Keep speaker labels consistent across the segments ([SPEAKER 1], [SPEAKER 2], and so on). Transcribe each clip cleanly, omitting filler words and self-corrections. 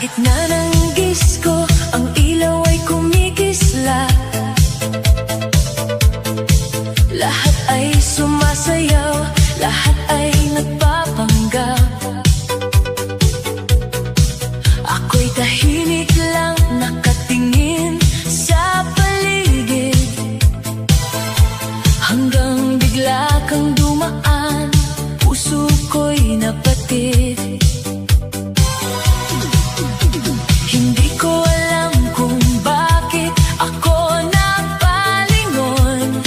[SPEAKER 1] gitna ng disko, ang ilaw ay kumikislap. Lahat ay sumasayaw, lahat ay nagpapanggap. Ako'y tahimik lang, nakatingin sa paligid, hanggang bigla kang dumaan, puso ko'y napatid. Hindi ko alam kung bakit ako napalingon.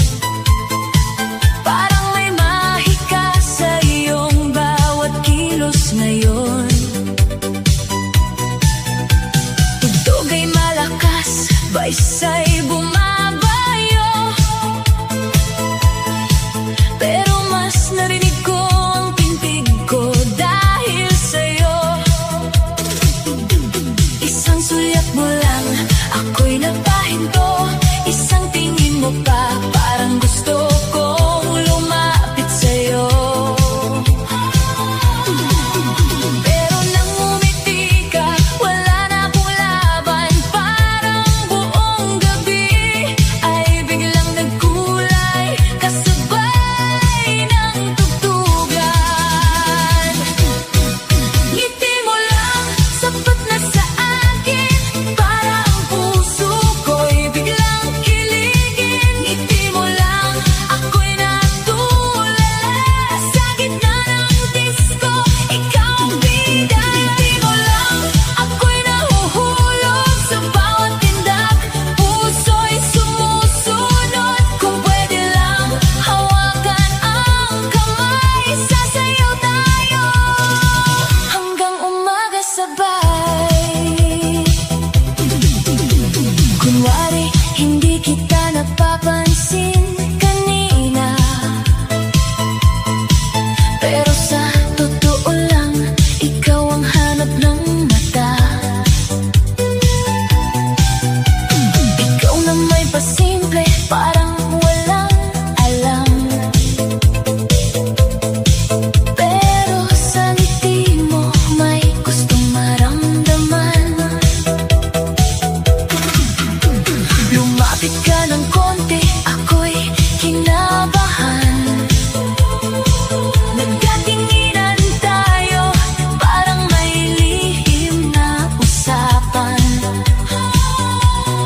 [SPEAKER 1] Parang may mahika sa iyong bawat kilos ngayon. Tugtog ay malakas, baysay bumabayo, pero mas narinig ko ang tintig ko dahil sa'yo. Isang sulyap mo lang, ako'y napahinto. Isang tingin mo pa, parang gusto kong lumapit sa'yo. Pero nang umiti ka, wala na akong laban. Parang buong gabi ay biglang nagkulay, kasabay ng tugtugan. Ngiti mo lang, sapat na sa akin, para ang puso ko'y biglang kiligin. Ngiti mo lang, ako'y natulala sa gitna ng disko, ikaw ang bida. Ngiti mo lang, ako'y nahuhulog sa bawat tindak, puso'y sumusunod. Kung pwede lang, hawakan ang kamay, sasayaw tayo hanggang umaga sabay. Kunwari, hindi kita napapansin kanina, pero sa totoo lang, ikaw ang hanap ng mata. Ikaw na may pasimple, parang walang alam, pero sa ngiti mo may gustong maramdaman. Lumapit ka ng konti, ako'y kinabahan. Nagkatinginan tayo, parang may lihim na usapan.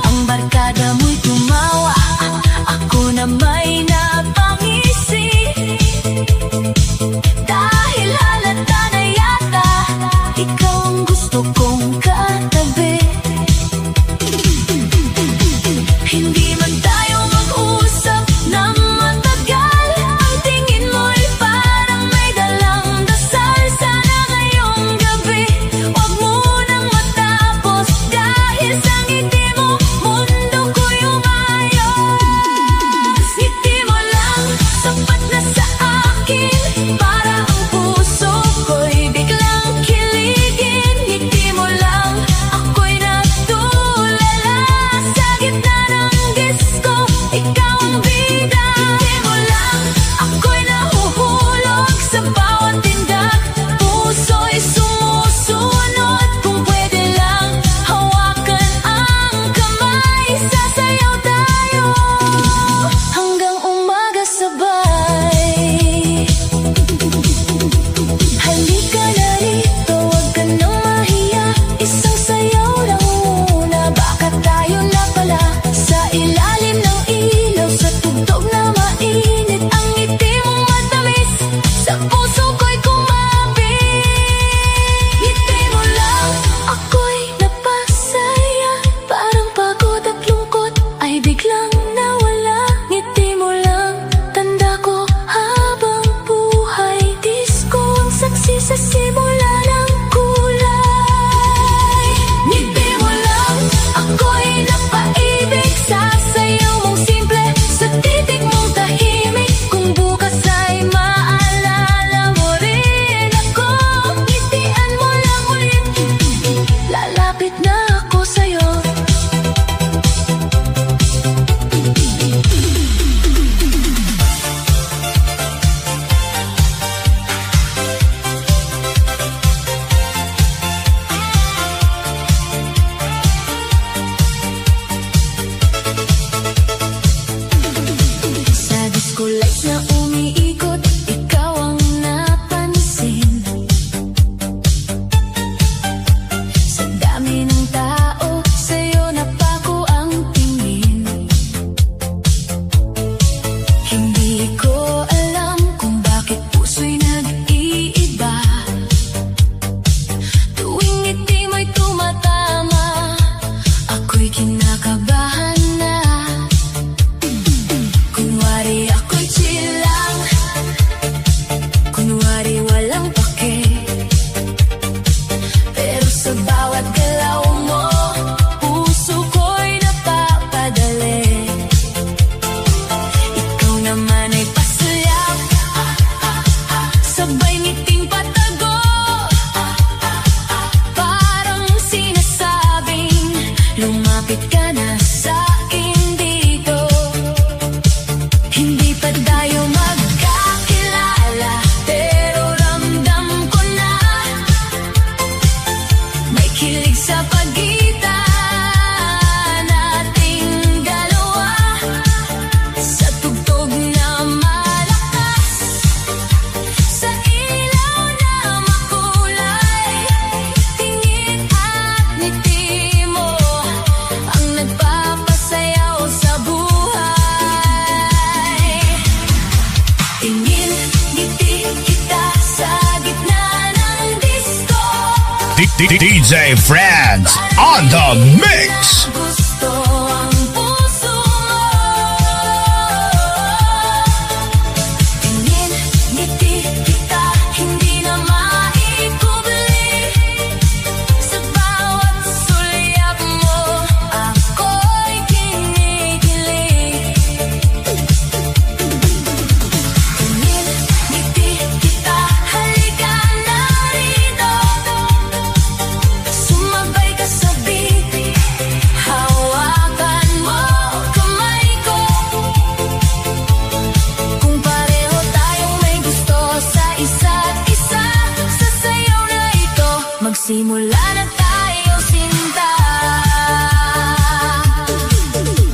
[SPEAKER 1] Ang barkada mo'y tumawa, ako na may napangisi, dahil halata na yata ikaw ang gusto kong katabi. Hindi man tayo mag-usap na matagal, ang tingin mo'y parang may dalang dasal. Sana ngayong gabi, wag mo nang matapos, dahil sa ngiti mo, mundo ko'y umayos. Ngiti mo lang, sapat na sa akin, para ang puso ko'y biglang kiligin. Ngiti mo lang, ako'y natulala sa gitna ng disko,
[SPEAKER 2] DJ Friends on the mix.
[SPEAKER 1] Gusto ang puso mo. Tingin, ngiti kita, hindi na maikubli. Sa bawat sulyap mo, ako'y kinikilig. Tingin, ngiti kita, halika na rito. Sumabay ka sa beat, hawakan mo kamay ko. Kung pareho tayong may gusto sa isa't isa, sa sayaw na ito, magsimula na tayo sinta.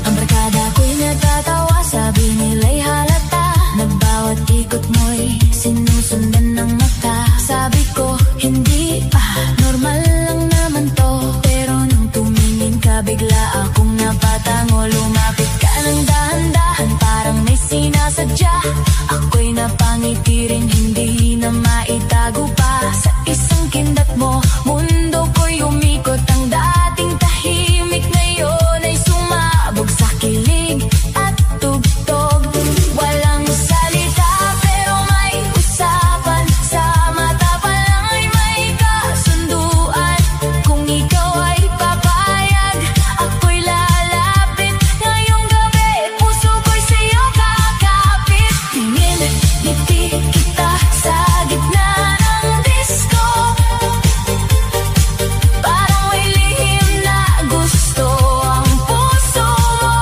[SPEAKER 1] Ang barkada ko'y natatawa, sabi nila'y halata, na bawat ikot mo'y sinusundan ng mata. Sabi ko, hindi pa, normal lang naman to. Pero nung tumingin ka, bigla akong napatango. Lumapit ka ng dahan-dahan, parang may sinasadya. Ako'y napangiti rin, hindi na maitago pa. Sa isang kindat mo, mundo ko'y umikot. Ang dating tahimik ngayon ay sumabog sa kilig at tugtog. Walang salita pero may usapan, sa mata pa lang ay may kasunduan. Kung ikaw ay papayag, ako'y lalapit. Ngayong gabi, puso ko'y sa'yo kakapit. Tingin, ngiti kita sa gitna ng disco. Parang may lihim na gusto ang puso mo.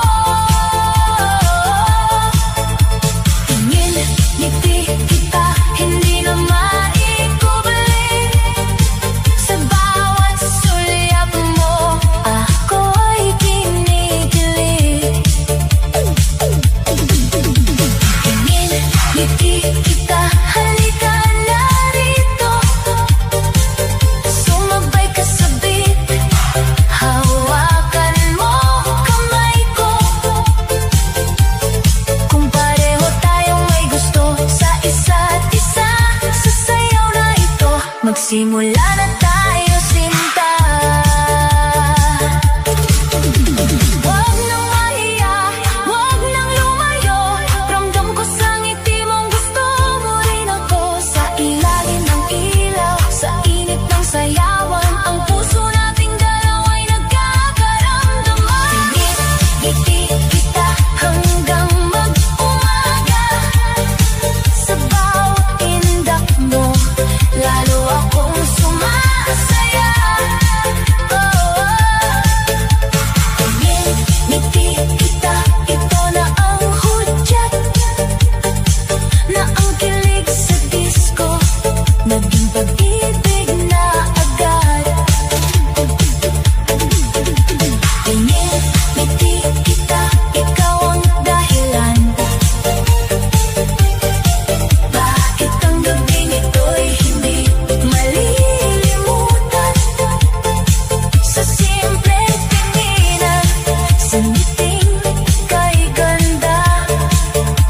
[SPEAKER 1] Tingin, ngiti kita, hindi na maikubli. Sa bawat sulyap mo, ako'y kinikilig. Tingin, ngiti kita, halika na rito. Sumabay ka sa beat, hawakan mo kamay ko. Kung pareho tayong may gusto sa isa't isa, sa sayaw na ito, magsimula na tayo sinta. Wag nang mahiya, wag nang lumayo. Ramdam ko sa ngiti mong gusto mo rin ako. Sa ilalim ng ilaw, sa init ng sayawan, ang puso nating dalawa'y nagkakaramdaman. Tingin, ngiti kita hanggang mag-umaga. Sa bawat indak mo, lalo akong sumasaya. Oh, oh. Tingin, ngiti kita, ito na ang hudyat, na ang kilig sa disco, naging pag-ibig na agad. Tingin, ngiti kita, ikaw ang dahilan. Bakit ang gabing ito'y hindi malilimutan? Sa simpleng tinginan, sa ngiting kay ganda,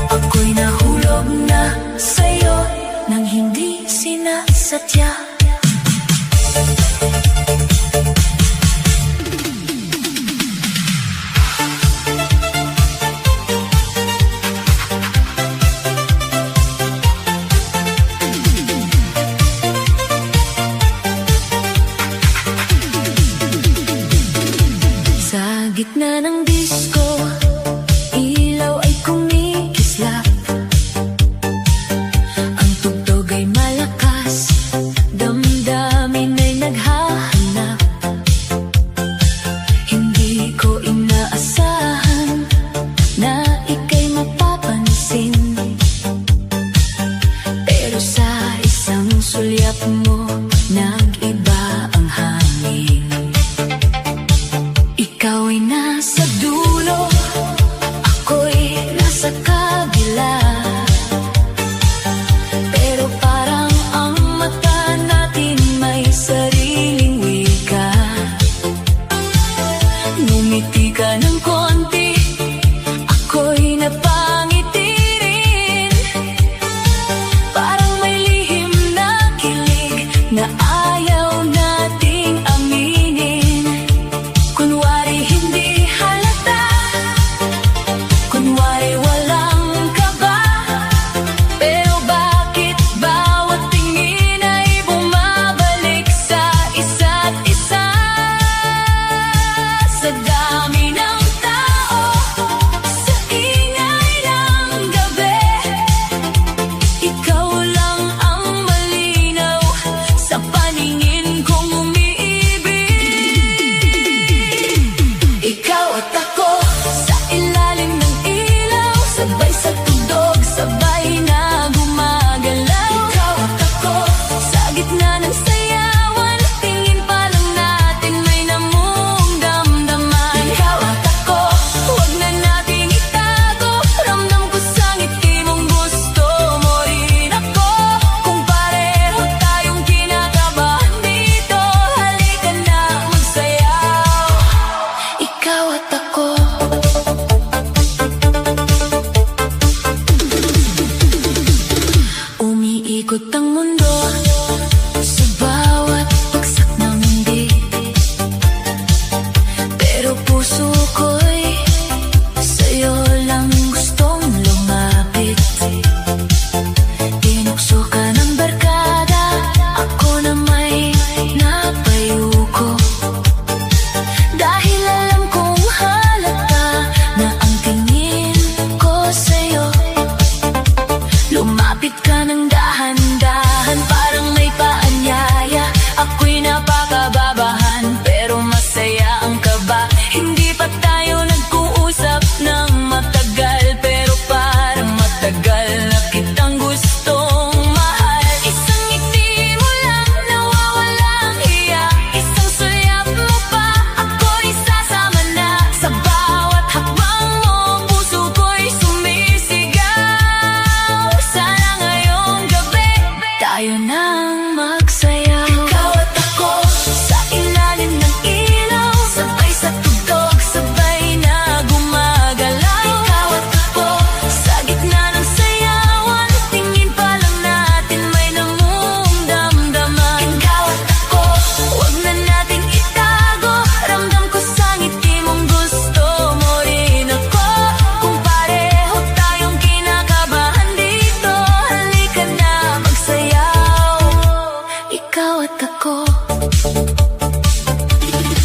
[SPEAKER 1] ako'y nahulog na sa'yo nang hindi sinasadya. Sa gitna ng disco, ilaw ay kumikislap. Ang tugtog ay malakas, damdamin ay naghahanap. Hindi ko inaasahan na ika'y mapapansin, pero sa isang sulyap mo, nag-iba ang hangin. Ikaw ay nasa dulo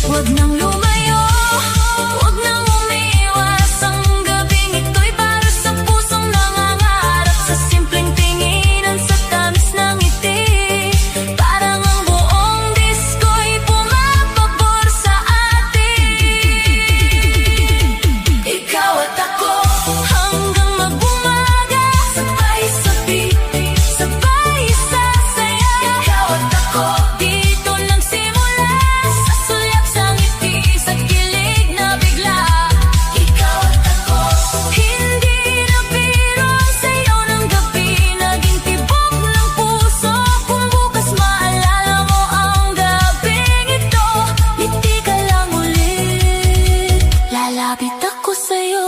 [SPEAKER 1] Huwag nang lumayo, huwag nang umiwas. Ang gabing ito'y para sa pusong nangangarap. Sa simpleng tinginan, sa tamis ng ngiti, parang ang buong disko'y pumapabor sa atin. Ikaw at ako, hanggang mag-umaga, sabay sa beat, sabay sa saya. Ikaw at ako, dito nagsimula, sa sulyap sa ngiti, sa kilig na bigla. Ikaw at ako, hindi na biro ang sayo ng gabi, naging tibok ng puso. Kung bukas maalala mo ang gabing ito, ngiti ka lang ulit, lalapit ako sa'yo.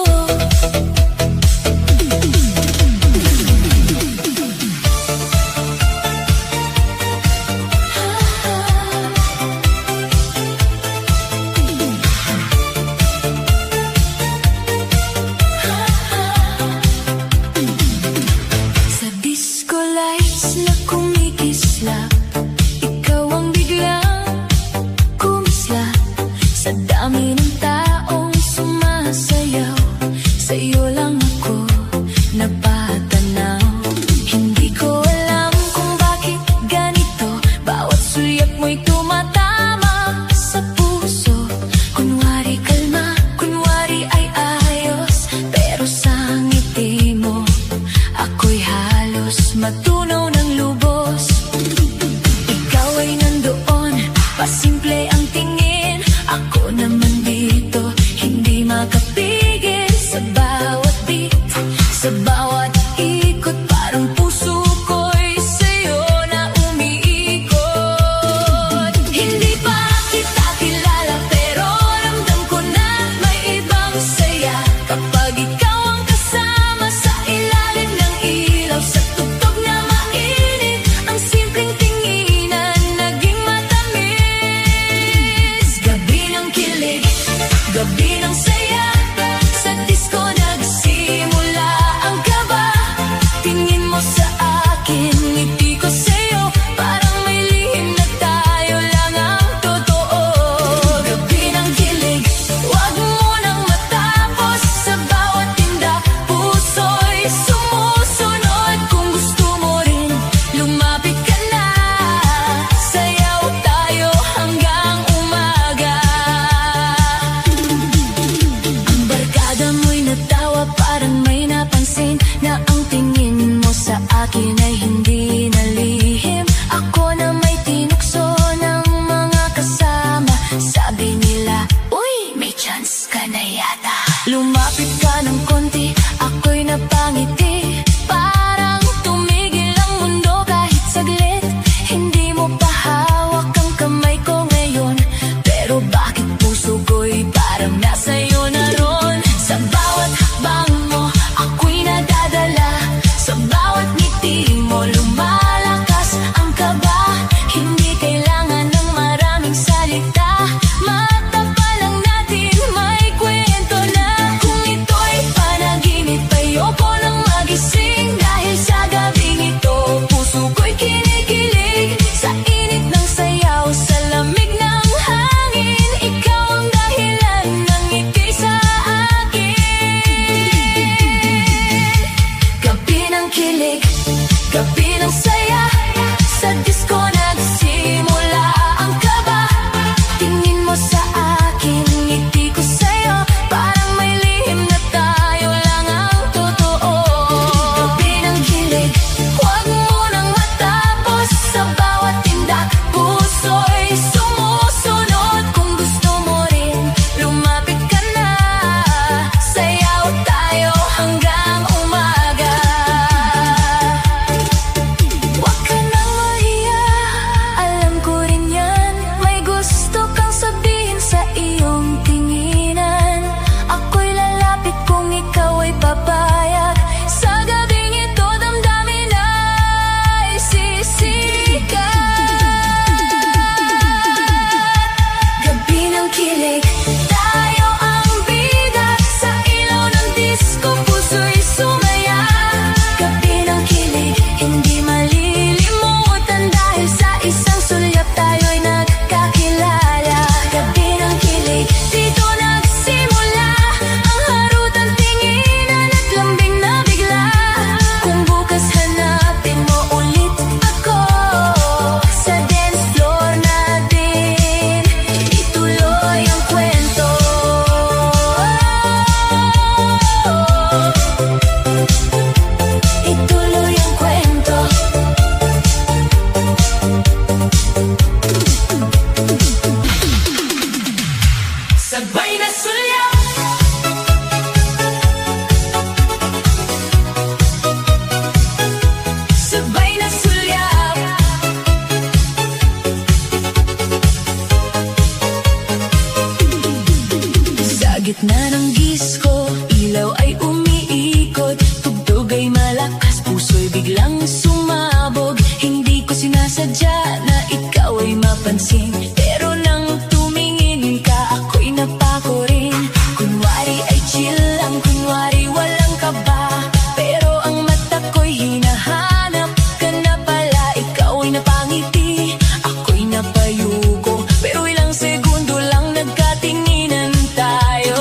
[SPEAKER 1] Sa disco lights na kumikislap, ikaw ang biglang kumislap. Sa dami ng taong sumasayaw, sa'yo lang ako napatanaw. Hindi ko alam kung bakit ganito, bawat sulyap mo'y tumatama sa puso. Kunwari kalma, kunwari ay ayos, pero sa ngiti mo ako'y halos matunaw ng lubos. Ikaw ay nandoon, pasimple ang tingin, ako naman dito, hindi makapigil. Sa bawat beat, sa bawat ikot, parang puso ko'y sa'yo na umiikot. Hindi pa kita kilala, pero ramdam ko na may ibang saya kapag ikaw ang kasama sa ilalim ng ilaw. Sa tugtog na mainit, ang simpleng tinginan naging matamis. Gabi ng kilig, gabi ng saya, sa disco nagsimula ang kaba. Tingin mo sa akin, ngiti ko sa'yo, parang may lihim na tayo lang ang totoo. Gabi ng kilig, huwag mo nang matapos. Sa bawat tinda, puso'y sumusunod. Kung gusto mo rin, lumapit ka na, sayaw tayo hanggang umaga. Sabay na sulyap. Sabay na sulyap. Sa gitna ng disco, ilaw ay umiikot, tugtog ay malakas, puso'y biglang sumabog. Hindi ko sinasadya na ikaw ay mapansin, pero nang tumingin ka, ako'y napako rin. Kunwari ay chill lang, kunwari walang kaba, pero ang mata ko'y hinahanap ka na pala. Ikaw ay napangiti, ako'y napayuko, pero ilang segundo lang nagkatinginan tayo.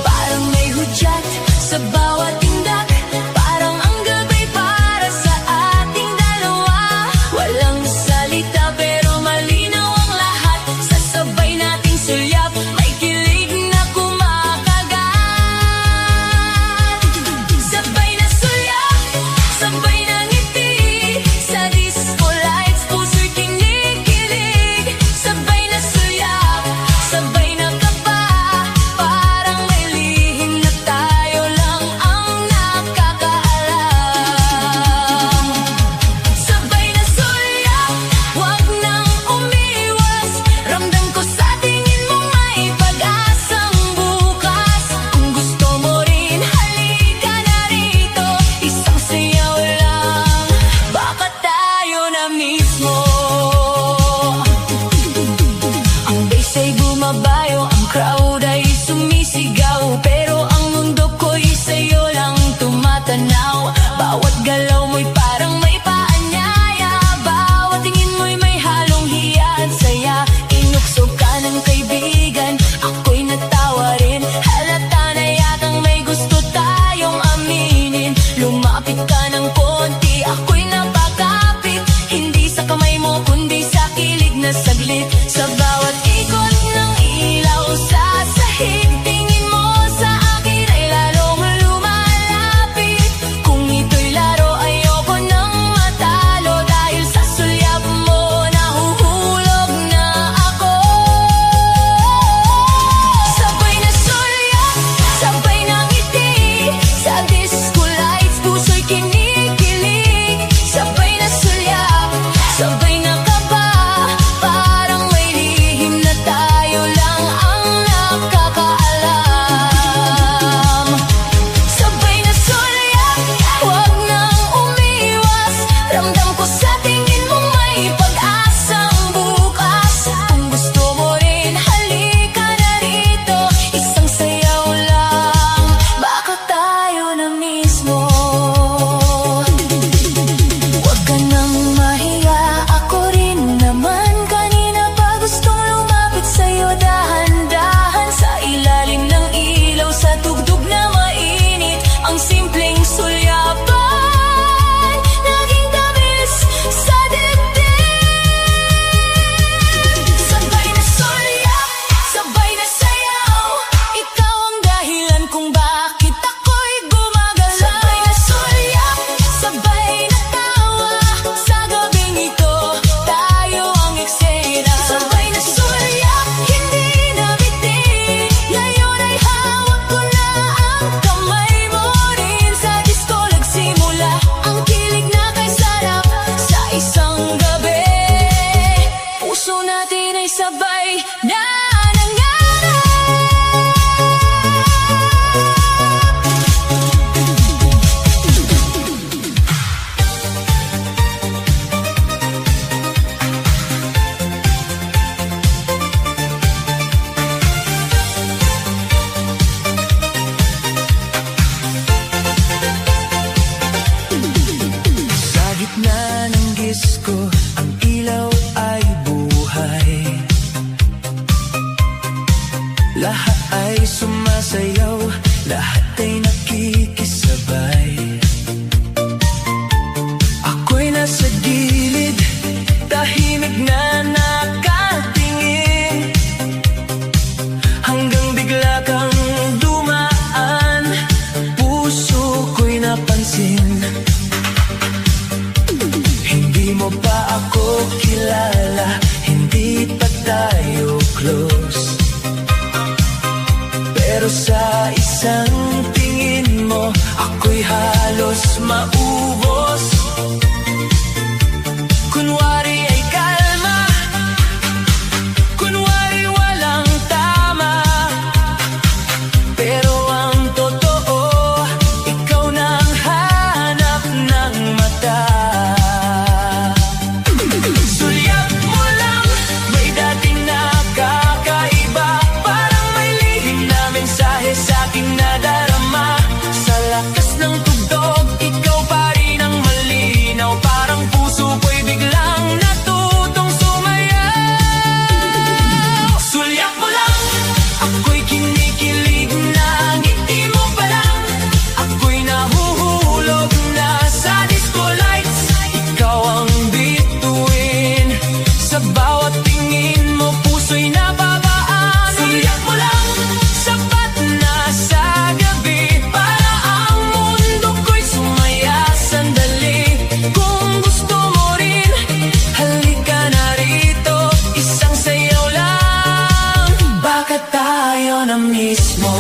[SPEAKER 1] Parang may hudyat sa bawat tindak, parang ang gabi para sa ating dalawa. Walang salita pero malinaw ang lahat, sasabay nating sulyap, may kilig na kumakagat. Sabay na sulyap, sabay na ngiti, sa disco lights puso'y kinikilig. Sabay na sulyap, sabay na kaba, parang may lihim na tayo lang ang nakakaalam. Sabay na sulyap, wag nang umiwas, ramdam ko sa tingin mo may pag-asang bukas. Kung gusto mo rin, halika na rito, isang sayaw lang, baka tayo na mismo. Ang bass ay bumabayo, ang crowd ay sumisigaw, pero ang mundo ko'y sa'yo lang tumatanaw. Bawat galaw mo'y parang may paanyaya, bawat tingin mo'y may halong hiya at saya. Inukso ka ng kaibigan, ako'y natawa rin, halata na yatang may gusto tayong aminin. Lumapit ka ng konti, ako'y napakapit, hindi sa kamay mo kundi sa kilig na saglit. Sa bawat ikot ng ilaw sa sahig, tingin mo sa akin ay lalong lumalapit. Kung ito'y laro, ayoko nang matalo, dahil sa sulyap mo nahuhulog na ako. Sabay na sulyap, sabay na ngiti, sa disco lights puso'y kinikilig. Sabay na sulyap, sabay na kaba, parang may lihim na tayo lang ang nakakaalam. Sabay na sulyap, wag nang umiwas, ramdam ko sa tingin mo may pag-asang bukas. Kung gusto mo rin, halika na rito, isang sayaw lang, baka tayo na mismo. Huwag ka nang mahiya, ako rin naman kanina pa gustong lumapit sa'yo dahan-dahan. Sa ilalim ng ilaw, sa tugtog na mainit, ang simpleng sulyapan naging tamis sa dibdib. Sabay na sulyap, sabay na sayaw, ikaw ang dahilan kung bakit ako'y gumagalaw. Sabay na sulyap, sabay na tawa, sa gabing ito tayo ang eksena. Sabay na sulyap, hindi na bitin, ngayon ay hawak ko na ang kamay mo rin. Sa disco nagsimula ang kilig na kay sarap, sa isang gabi puso natin ay sabay na nangarap. Sa gitna ng disco, ang ilaw ay buhay, lahat ay sumasayaw, lahat ay nakikisabay. Ako'y nasa gilid, tahimik na nakatingin, hanggang bigla kang dumaan, puso ko'y napansin. Hindi mo pa ako kilala, hindi pa tayo close,
[SPEAKER 3] Pero sa isang tingin mo, ako'y halos maubos. Kunwari ay kalma, kunwari walang tama, pero ang totoo, ikaw nang hanap ng mata. Sulyap mo lang, may dating nakakaiba, parang may lihim na mensahe sa'king nadarama. Sa lakas ng tugtog, ikaw pa rin ang malinaw, parang puso ko'y biglang natutong sumayaw. Sulyap mo lang, ako'y kinikilig na ngiti mo pa lang, ako'y nahuhulog na sa disco lights. Ikaw ang bituin, sa bawat tingin mo puso'y nababaan. Sulyap mo lang, sapat na sa gabi, para ang mundo ko'y sumaya sandali. Kung gusto mo rin, halika na rito, isang sayaw lang, baka tayo na mismo.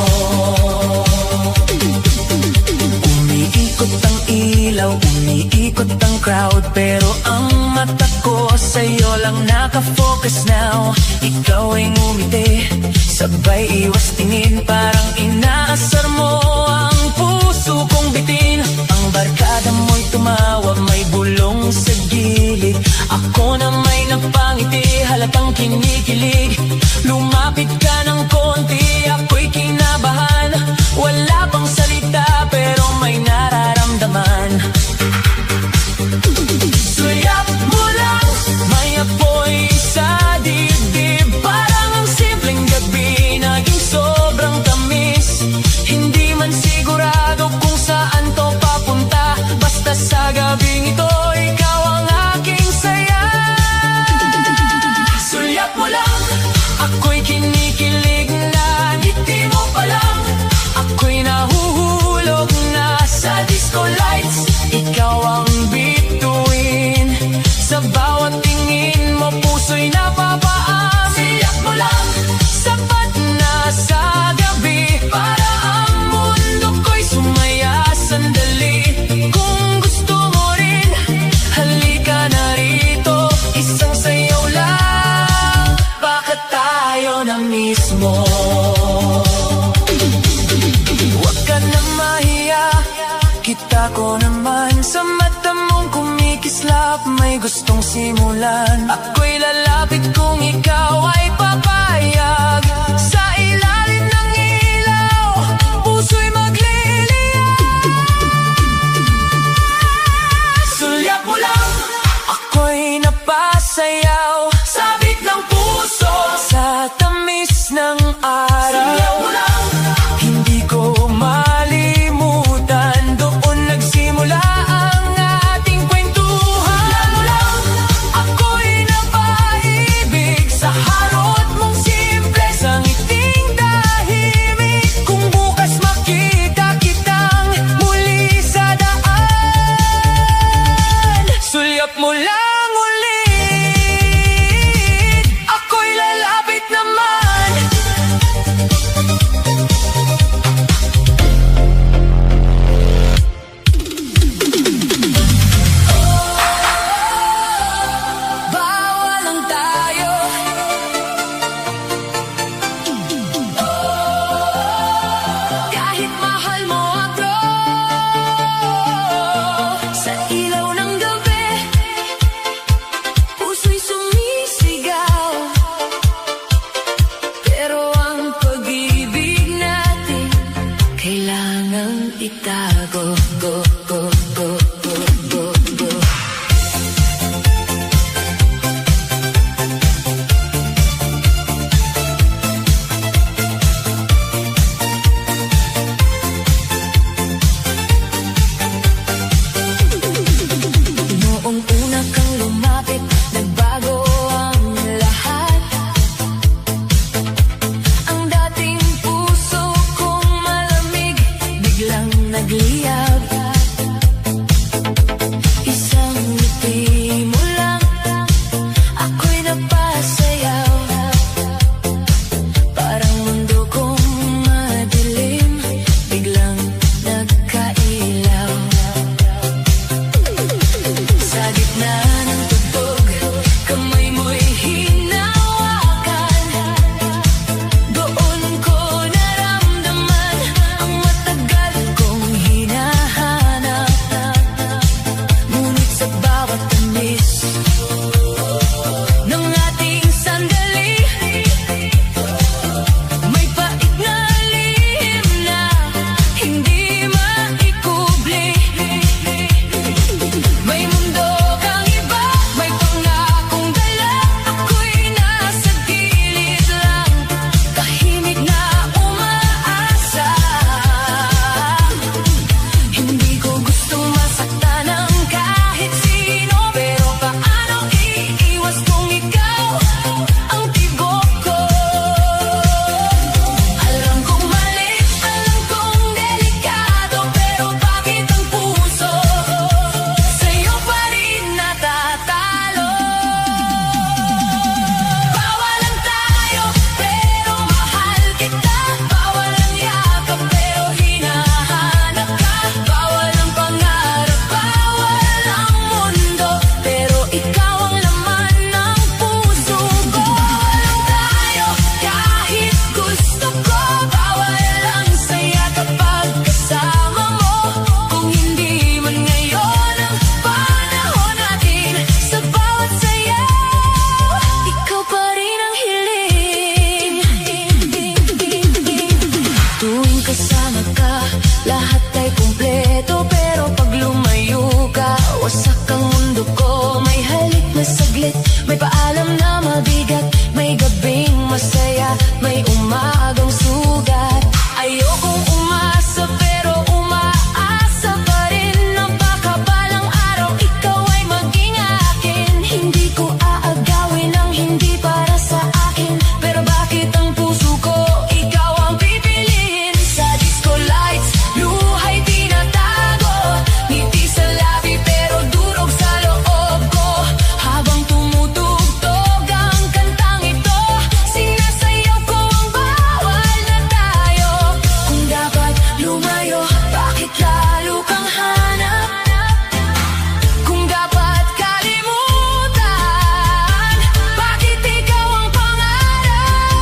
[SPEAKER 3] Umiikot ang ilaw, umiikot ang crowd, pero ang mata ko sa'yo lang nakafocus now. Ikaw ay ngumiti, sabay iwas tingin, parang inaasar mo ang puso kong bitin. Ang barkada mo'y tumawa, may bulong sa gilid, ako na may napangiti, halatang kinikilig. Lumapit ka ng konti, ako'y kinabahan, wala pang salita pero may nararamdaman. Sulyap mo lang, may apoy sa dibdib, parang ang simpleng gabi naging sobrang tamis. Hindi man sigurado kung saan to papunta, basta sa gabing ito, ikaw ang aking saya. Sulyap mo lang, ako'y kinikilig na ngiti mo pa lang, ako'y nahuhulog na sa disco lights. Ikaw ang bituin, sa bawat tingin mo puso'y napapaan. Sulyap mo lang, sapat na sa gabi, para ang mundo ko'y sumaya sandali. Kung gusto mo rin, halika na rito, isang sayaw lang, baka tayo na mismo. Huwag ka na mahiya, kita ko naman sa mata mong kumikislap, may gustong simulan. Ako'y lalapit kung ikaw ay papayag, sa ilalim ng ilaw, puso'y magliliyab. Sulyap mo lang, ako'y napasayaw, sabik ng puso, sa tamis ng araw. Sulyap mo lang, hindi ko malimutan, doon nagsimula ang ating kwentuhan. Sulyap mo lang, ako'y napaibig, sa harap
[SPEAKER 1] lahat ay kumpleto. Pero pag lumayo ka, wasak ang mundo ko. May halik na saglit, may paalam na mabigat. May gabing masaya, may umagang sugat. Ayokong umasa pero umaasa pa rin na baka balang araw ikaw ay maging akin. Hindi ko aagawin ang hindi para sa akin, pero bakit ang puso ko ikaw ang pipiliin? Sa disco lights, luha'y tinatago, ngiti sa labi pero durog sa loob ko. Habang tumutugtog ang kantang ito, sinasayaw ko ang bawal na tayo. Kung dapat lumayo, bakit lalo kang hanap? Kung dapat kalimutan, bakit ikaw ang pangarap?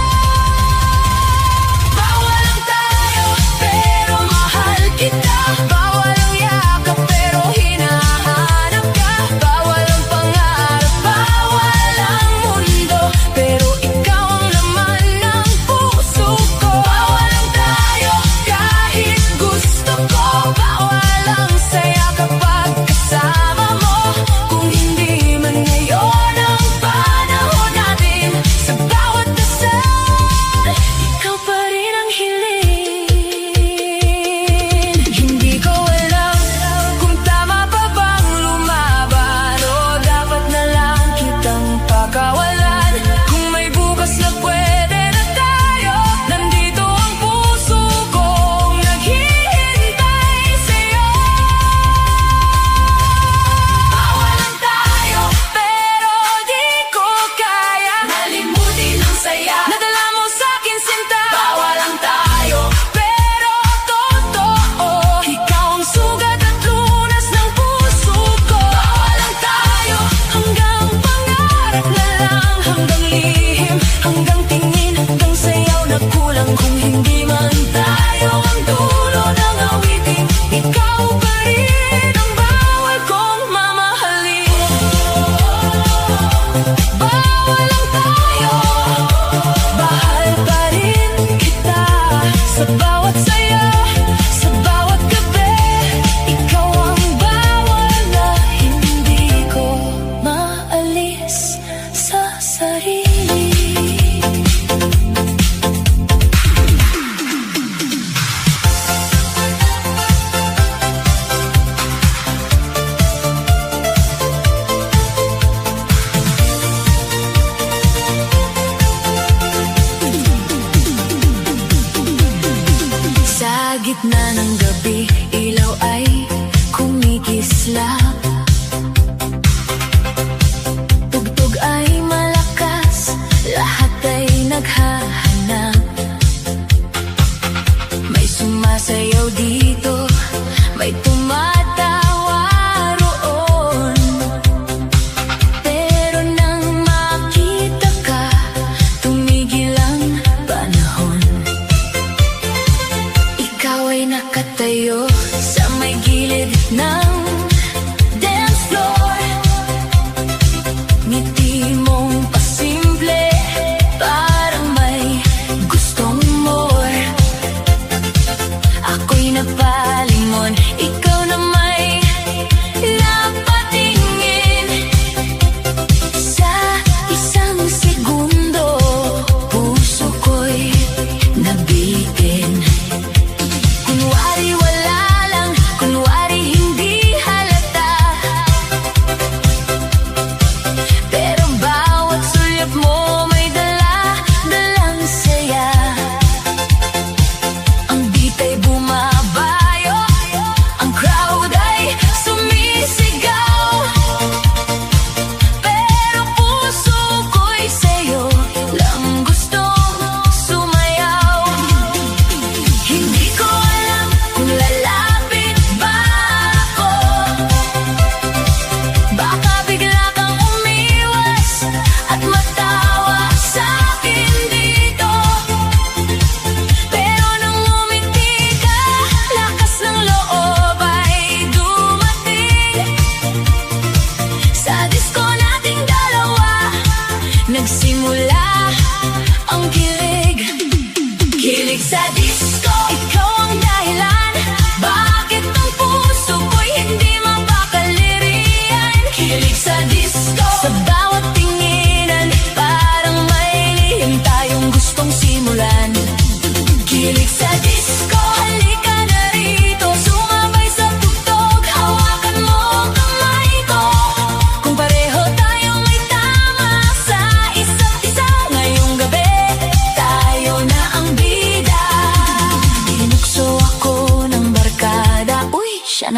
[SPEAKER 1] Bawal lang tayo, pero mahal kita. Bawal ang yakap, pero hinahanap ka. Bawal ang pangarap, bawal ang mundo, pero ikaw ang laman ng puso ko. Bawal lang tayo, kahit gusto ko. Bawal ang saya kapag kasama mo. Kung hindi man ngayon ang panahon natin, sa bawat dasal, ikaw pa rin ang hiling. Hindi ko alam kung tama pa bang lumaban, o dapat na lang kitang pakawalan. Kung may bukas na pwede na tayo, nandito ang puso kong naghihintay sa'yo. Bawal lang tayo, pero di ko kaya nalimutin ang saya nadala mo sa'kin, sinta. Bawal lang tayo, pero totoo, ikaw ang sugat at lunas ng puso ko. Bawal lang tayo, hanggang pangarap na lang, hanggang lihim, hanggang tingin, hanggang sayaw na kulang. Kung hindi man tayo ang dulo ng awitin, ikaw pa rin ang bawal kong mamahalin. Bawal lang tayo, mahal pa rin kita. Sa bawat saya, sa bawat gabi, ikaw ang bawal na hindi ko maalis sa sarili. Sa gitna ng gabi, ilaw ay kumikislap. Tugtog ay malakas, lahat ay naghahanap. May sumasayaw dito, may tumatawa roon. Pero nang makita ka, tumigil ang panahon. Ikaw ay nakatayo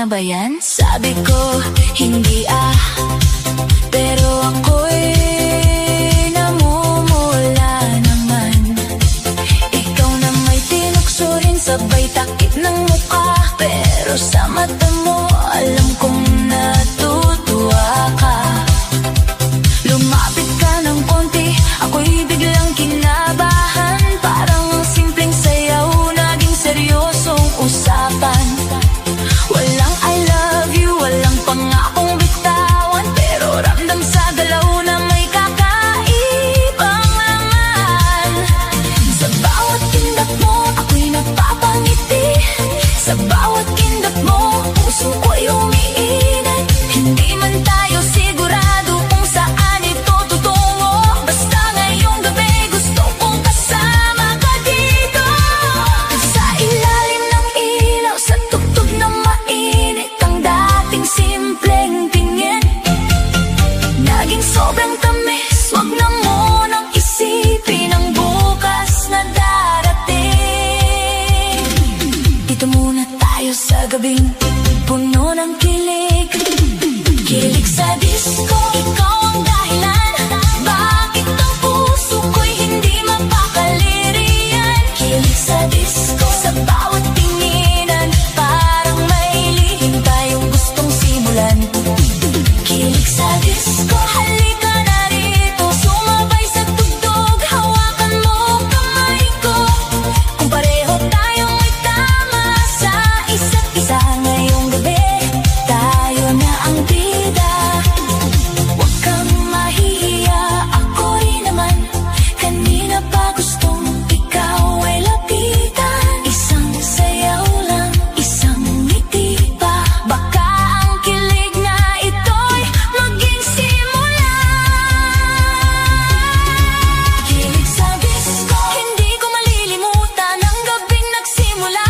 [SPEAKER 1] ba yan? Sabi ko, hindi pero ako'y namumula naman. Ikaw na may tinukso rin, sabay takip ng mukha. Pero sa mata mo, alam kong natutuwa ka. Lumapit ka ng konti, ako'y biglang kinabahan. Parang ang simpleng sayaw, naging seryosong usapan. Walang I love you, walang pangakong bitawan, pero ramdam sa galaw na may kakaibang laman. Sa bawat kindat mo, ako'y napapangiti. Sa bawat kindat mo, puso ko'y umiinat. Hindi man tayo sigurado kung saan ito tutungo, basta ngayong gabi gusto kong kasama ka dito. Sa ilalim ng ilaw, sa tugtog na mainit, ang dating simpleng tingin naging sobrang tamis. Wag na munang isipin ang bukas na darating. Dito muna tayo sa gabing puno ng kilig. Kilig sa disco, ikaw ang dahilan. Bakit ang puso ko'y hindi mapakaliriyan? Kilig sa disco, sa bawat tinginan, parang may lihim tayong gustong simulan. Kilig sa disco, halika na rito, sumabay sa tugtog, hawakan mo kamay ko. Kung pareho tayong may tama sa isa't isa, ngayong gabi tayo na ang bida. Huwag kang mahihiya, ako rin naman. Kanina pa gustong ikaw ay lapitan. Isang sayaw lang, isang ngiti pa, baka ang kilig na ito'y maging simula. Kilig sa disco, hindi ko malilimutan ang gabing nagsimula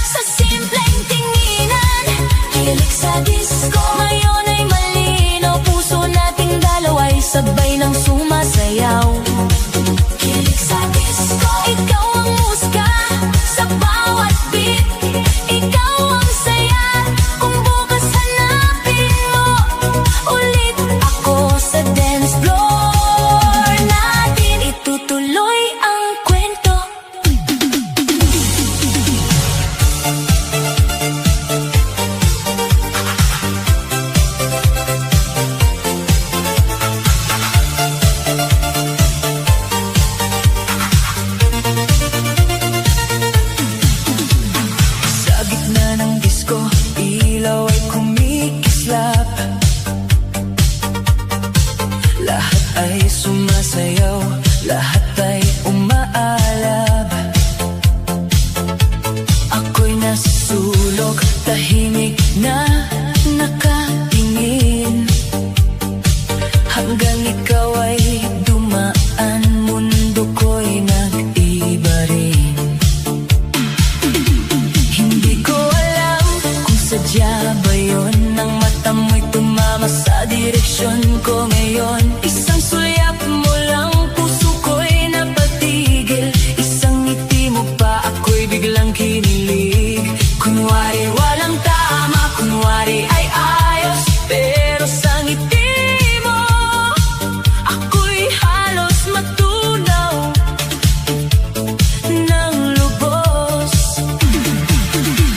[SPEAKER 1] sa simpleng tinginan. Kilig sa disco, ngayon ay malinaw, puso nating dalawa'y sabay ng sumasayaw. Kilig sa disco, ikaw ang musika sa bawat beat. Ikaw ang saya, kung bukas hanapin mo ulit ako sa dance floor natin. Itutuloy ang kwento. Sa gitna ng disco, ilaw ay kumikislap. Lahat ay sumasayaw, lahat ay umaalab. Ako'y nasusulog, tahimik na nakatingin, hanggang ikaw ay dumaan, mundo ko'y nag-iba rin. Hindi ko alam kung sadya ba yun, ang mata mo'y tumama sa direksyon ko ngayon. Isang sulyap mo lang, puso ko'y napatigil. Isang ngiti mo pa, ako'y biglang kinilig. Kunwari walang tama, kunwari ay ayos, pero sa ngiti mo, ako'y halos matunaw ng lubos.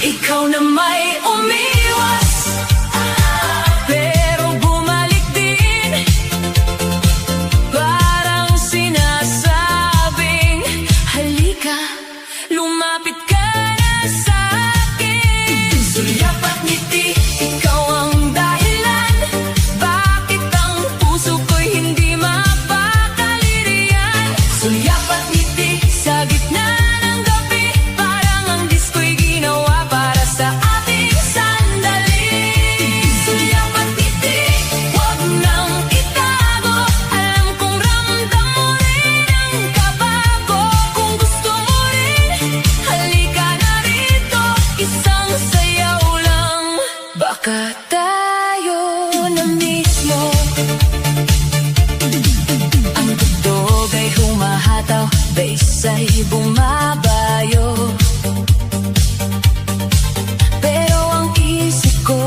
[SPEAKER 1] Ikaw na may umiwas, pero bumalik din. Parang sinasabing, halika, lumapit ka na sa'kin. Sulyap at ngiti, ikaw ang dahilan. Bakit ang puso ko'y hindi mapakaliriyan? Sulyap at ngiti, sa gitna ng gabi, parang ang disko'y ginawa para sa ating sandali. Sulyap at ngiti, huwag nang itago, alam kong ramdam mo rin ang kaba ko. Kung gusto mo rin, halika na rito, isang sayaw lang, baka tayo na mismo. Ang tugtog ay humahataw, bass ay bumabayo, pero ang isip ko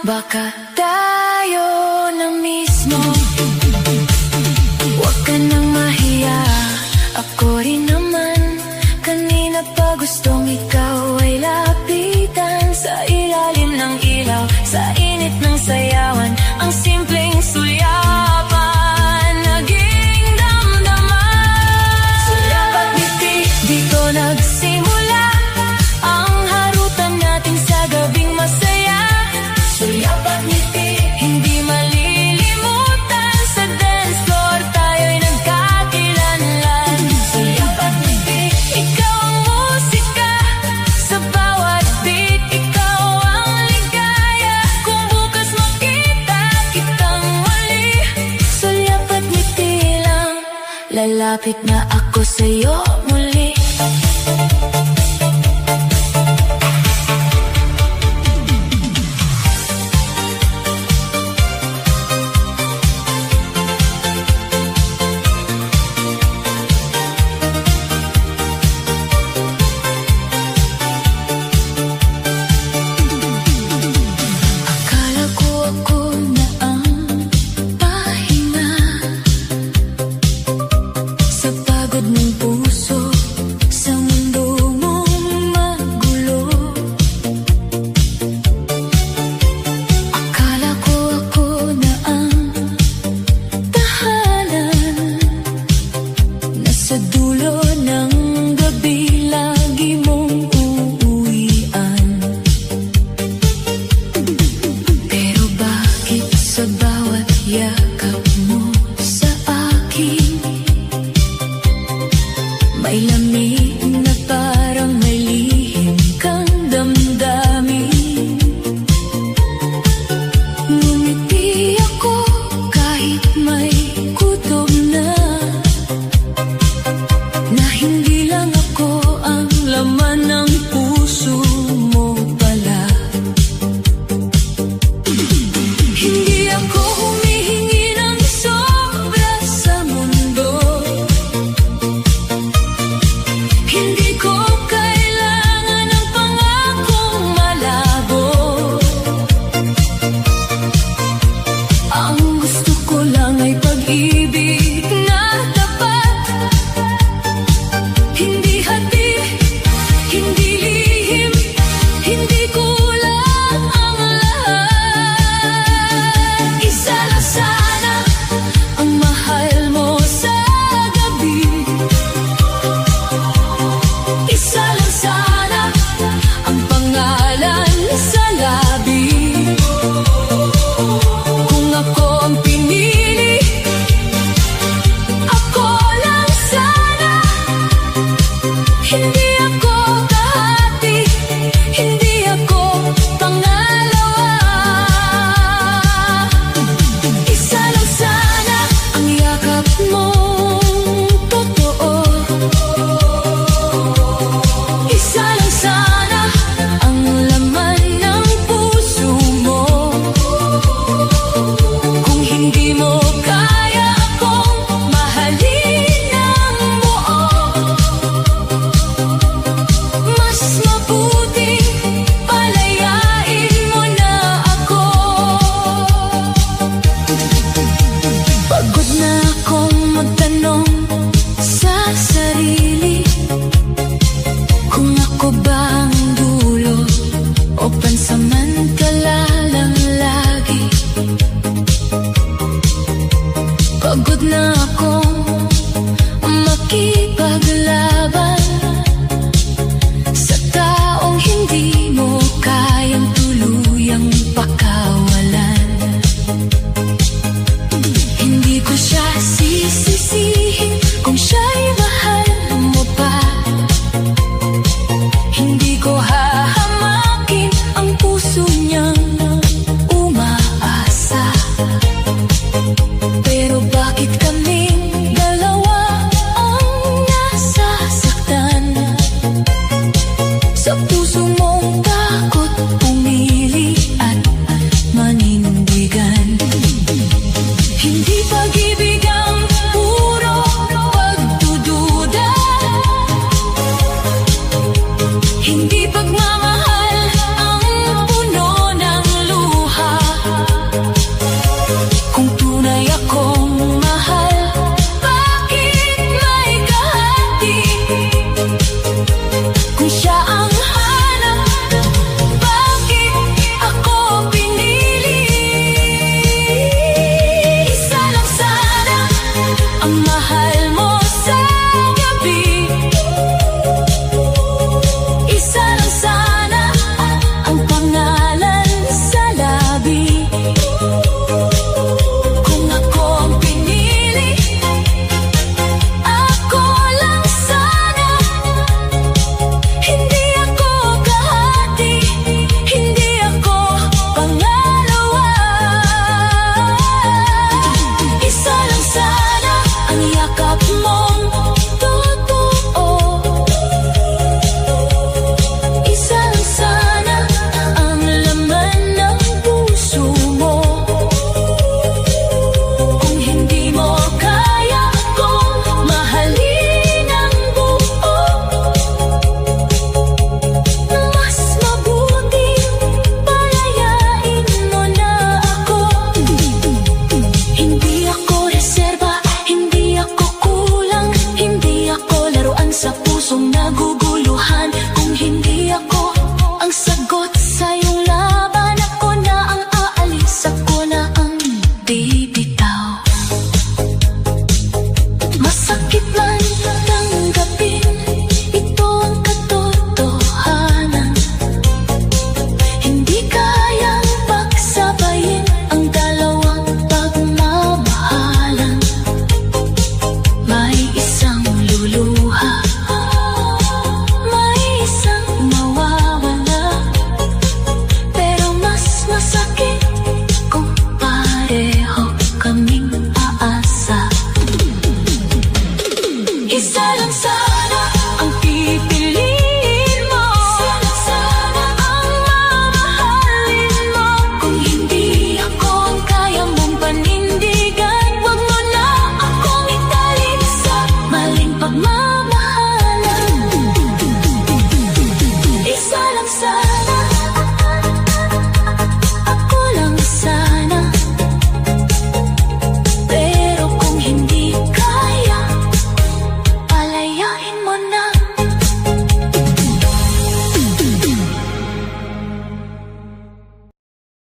[SPEAKER 1] baka tayo na mismo. Huwag ka nang mahiya, ako rin naman. Kanina pa gustong ikaw ay lapitan. Sa ilalim ng ilaw, sa init ng sayawan, ang simpleng suyapan naging damdaman. Sulap at ngiti, dito nagsimula ang harutan natin sa gabing masaya. Sulap at ngiti, hindi malilimutan. Sa dance floor tayo'y nagkakilanlan. Sulap at ngiti, ikaw ang musika. Sa bawat beat, ikaw ang ligaya. Kung bukas makita kitang muli, sulap at ngiti lang. Lalapit na ako sa'yo muli.